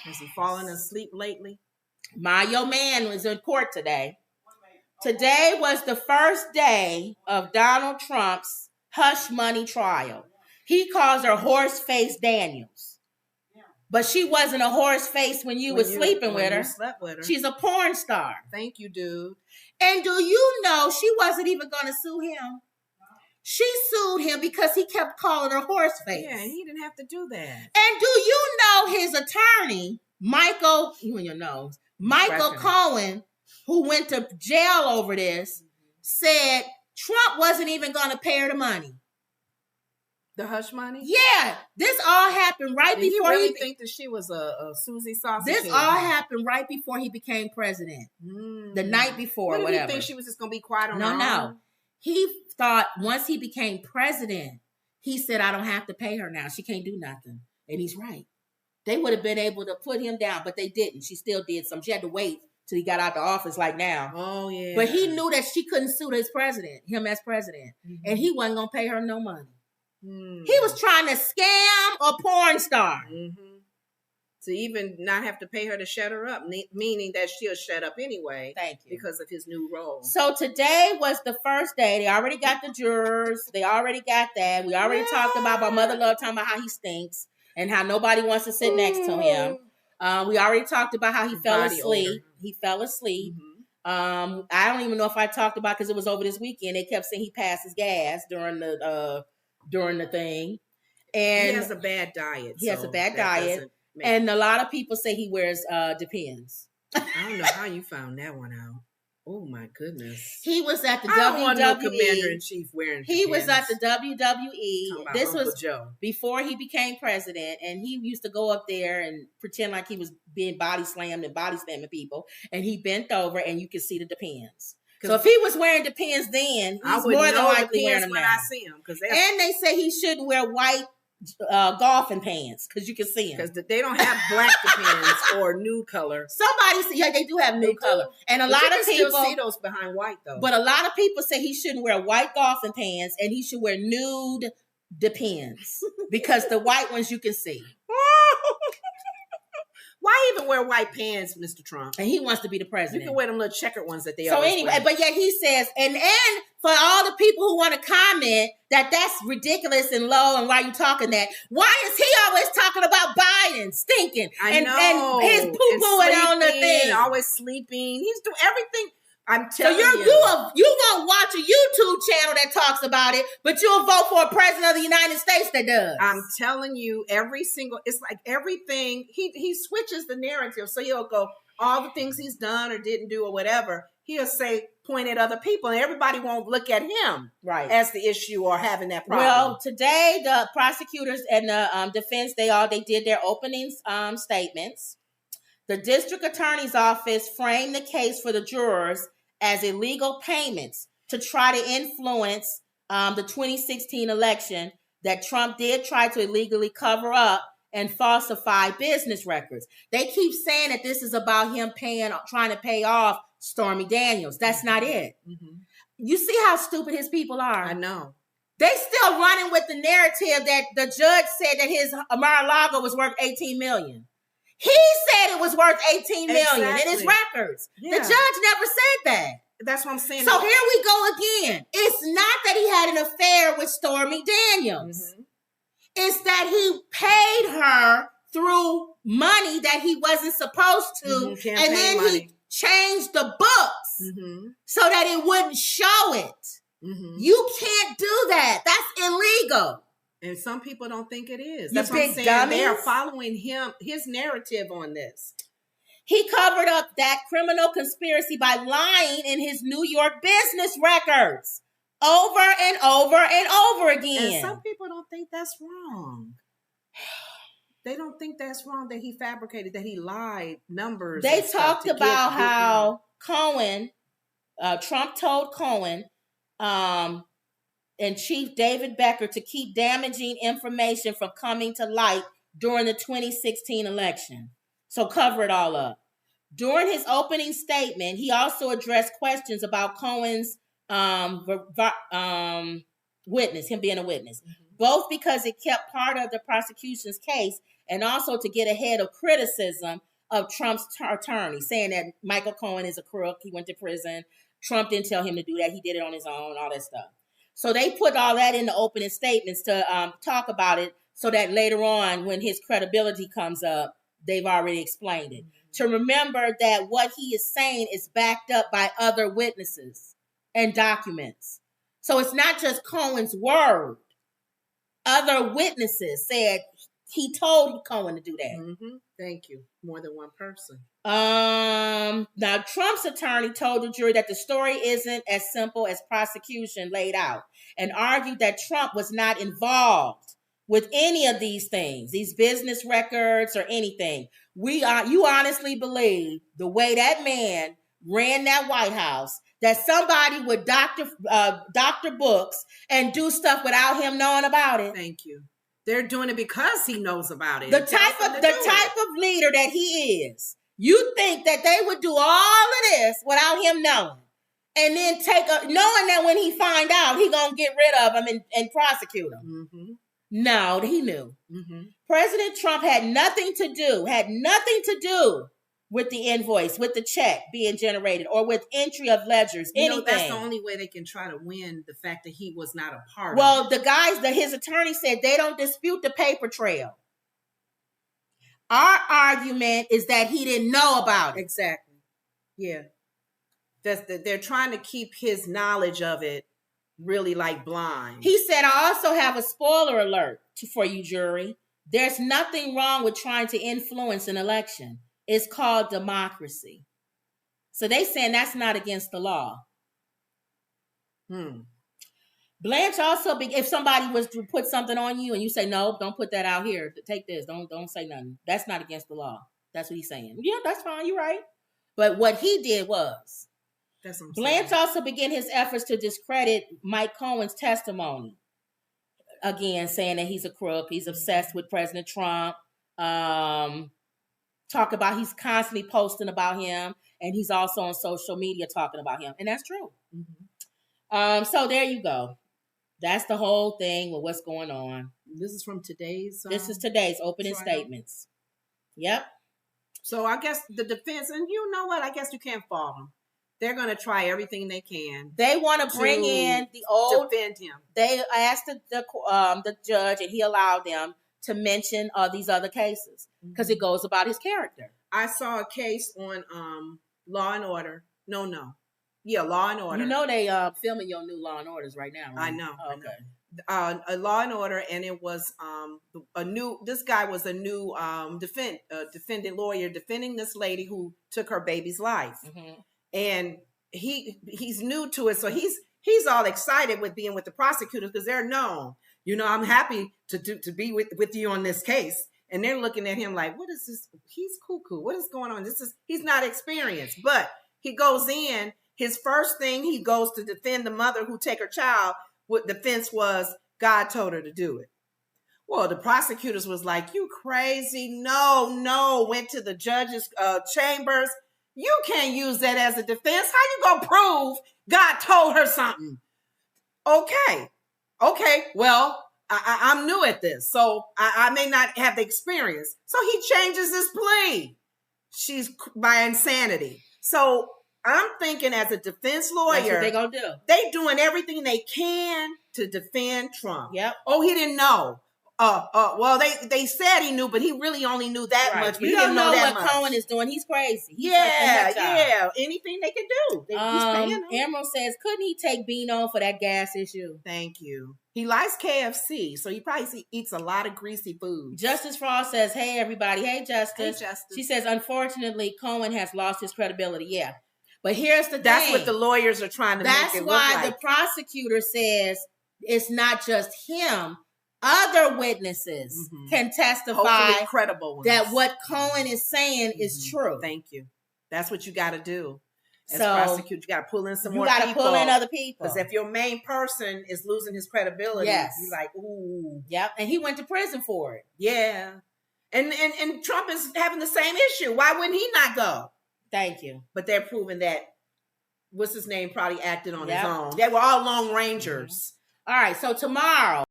Has he fallen asleep lately? Your man was in court today. Today was the first day of Donald Trump's hush money trial. He calls her Horseface Daniels. But she wasn't a horse face when you were sleeping with her. Slept with her. She's a porn star. Thank you, dude. And do you know she wasn't even going to sue him? She sued him because he kept calling her horseface. Yeah, and he didn't have to do that. And do you know his attorney, Michael, you and your nose, Michael Cohen, who went to jail over this, said Trump wasn't even going to pay her the money. The hush money? Yeah. This all happened right before he think that she was a Susie sausage. This all happened right before he became president. The night before, whatever. Did he think she was just going to be quiet on her own? No. He thought once he became president, he said, I don't have to pay her now. She can't do nothing. And he's right. They would have been able to put him down, but they didn't. She still did some. She had to wait till he got out the office like now. Oh, yeah. But he knew that she couldn't sue him as president. And he wasn't going to pay her no money. He was trying to scam a porn star. To even not have to pay her to shut her up, meaning that she'll shut up anyway. Thank you. Because of his new role. So today was the first day. They already got the jurors. They already got that. We already talked about my mother love talking about how he stinks and how nobody wants to sit next to him. We already talked about how he fell asleep. Older. He fell asleep. I don't even know if I talked about because it was over this weekend. They kept saying he passed his gas during the thing. And he has a bad diet. He has a bad diet. And a lot of people say he wears Depends. I don't know how you found that one out. Oh my goodness. He was at the WWE. I don't want no commander-in-chief wearing Depends. He was at the WWE. This Uncle was Joe. Before he became president, and he used to go up there and pretend like he was being body slammed and body slamming people. And he bent over, and you could see the Depends. So if he was wearing Depends then, he's more than likely wearing them when now. I see him. And they say he shouldn't wear white golfing pants because you can see them. Because they don't have black Depends or nude color. Somebody said, yeah, they do have nude color. And a lot of people still see those behind white though. But a lot of people say he shouldn't wear white golfing pants and he should wear nude Depends because the white ones you can see. Why even wear white pants, Mr. Trump? And he wants to be the president. You can wear them little checkered ones that they so always anyway, wear. But yet he says, and for all the people who want to comment that that's ridiculous and low and why you talking that, why is he always talking about Biden stinking and his poo-pooing on the thing? Always sleeping. He's doing everything. I'm telling you. So you gonna watch a YouTube channel that talks about it, but you'll vote for a president of the United States that does. I'm telling you, it's like everything, he switches the narrative. So he'll go, all the things he's done or didn't do or whatever, he'll say, point at other people, and everybody won't look at him as the issue or having that problem. Well, today the prosecutors and the defense, they did their opening statements. The district attorney's office framed the case for the jurors as illegal payments to try to influence the 2016 election that Trump did try to illegally cover up and falsify business records. They keep saying that this is about him trying to pay off Stormy Daniels. That's not it. You see how stupid his people are? I know. They still running with the narrative that the judge said that his Mar-a-Lago was worth $18 million. He said it was worth $18 million in his records. Yeah. The judge never said that. That's what I'm saying. So here we go again. It's not that he had an affair with Stormy Daniels. It's that he paid her through money that he wasn't supposed to. And then he changed the books so that it wouldn't show it. You can't do that. That's illegal. And some people don't think it is. That's what I'm saying. Dummies. They are following his narrative on this. He covered up that criminal conspiracy by lying in his New York business records over and over and over again. And some people don't think that's wrong. They don't think that's wrong that he fabricated, that he lied numbers. They talked about how Trump told Cohen, and Chief David Becker to keep damaging information from coming to light during the 2016 election. So cover it all up. During his opening statement, he also addressed questions about Cohen's witness, him being a witness, both because it kept part of the prosecution's case and also to get ahead of criticism of Trump's attorney, saying that Michael Cohen is a crook. He went to prison. Trump didn't tell him to do that. He did it on his own, all that stuff. So they put all that in the opening statements to talk about it so that later on, when his credibility comes up, they've already explained it. To remember that what he is saying is backed up by other witnesses and documents. So it's not just Cohen's word. Other witnesses said he told Cohen to do that. Mm-hmm. Thank you. More than one person. Now, Trump's attorney told the jury that the story isn't as simple as prosecution laid out, and argued that Trump was not involved with any of these things, these business records or anything. You honestly believe the way that man ran that White House, that somebody would doctor books and do stuff without him knowing about it? Thank you. They're doing it because he knows about it. The type of leader that he is. You think that they would do all of this without him knowing, and then knowing that when he find out, he gonna get rid of him and prosecute him? Mm-hmm. No, he knew. Mm-hmm. President Trump had nothing to do with the invoice, with the check being generated, or with entry of ledgers, anything. That's the only way they can try to win the fact that he was not a part of it. Well, his attorney said they don't dispute the paper trail. Our argument is that he didn't know about it. Exactly. Yeah. They're trying to keep his knowledge of it really like blind. He said, I also have a spoiler alert for you, jury. There's nothing wrong with trying to influence an election. It's called democracy. So they saying that's not against the law. Blanche also, if somebody was to put something on you and you say, no, don't put that out here. Take this. Don't say nothing. That's not against the law. That's what he's saying. Yeah, that's fine. You're right. But what he did was, Blanche also began his efforts to discredit Mike Cohen's testimony. Again, saying that he's a crook. He's obsessed with President Trump. He's constantly posting about him. And he's also on social media talking about him. And that's true. Mm-hmm. So there you go. That's the whole thing with what's going on. This is from today's... this is today's opening statements. Yep. So I guess the defense, and you know what? I guess you can't fault them. They're going to try everything they can. They want to bring in the old... defend him. They asked the judge, and he allowed them to mention these other cases because it goes about his character. I saw a case on Law and Order. No. Yeah, Law and Order. You know they filming your new Law and Orders right now, right? I know. Oh, okay. A Law and Order, and it was this guy was a new defendant lawyer defending this lady who took her baby's life. Mm-hmm. And he's new to it, so he's all excited with being with the prosecutors because they're known. I'm happy to be with you on this case. And they're looking at him like, what is this? He's cuckoo. What is going on? He's not experienced. But he goes in. His first thing, he goes to defend the mother who take her child. What defense was, God told her to do it. Well, the prosecutors was like, you crazy. No. Went to the judge's chambers. You can't use that as a defense. How you gonna prove God told her something? Okay. Well, I'm new at this, so I may not have the experience. So he changes his plea. She's by insanity. So I'm thinking as a defense lawyer, that's what they gonna do. They doing everything they can to defend Trump. Yep. Oh, he didn't know. Well, they said he knew, but he really only knew that much. But you don't know what Cohen is doing. He's crazy. Yeah. Anything they can do. He's paying them. Emerald says, couldn't he take Beano for that gas issue? Thank you. He likes KFC, so he probably eats a lot of greasy food. Justice Frost says, hey, everybody. Hey, Justice. She says, unfortunately, Cohen has lost his credibility. Yeah. But here's the thing. That's what the lawyers are trying to make it look like. That's why the prosecutor says it's not just him. Other witnesses can testify credible ones, that what Cohen is saying is true. Thank you. That's what you got to do. As prosecutor, you got to pull in some more people. You got to pull in other people. Because if your main person is losing his credibility, you're like, ooh. Yep. And he went to prison for it. Yeah. And Trump is having the same issue. Why wouldn't he not go? Thank you. But they're proving that, what's his name, probably acted on his own. They were all Lone Rangers. All right. So tomorrow,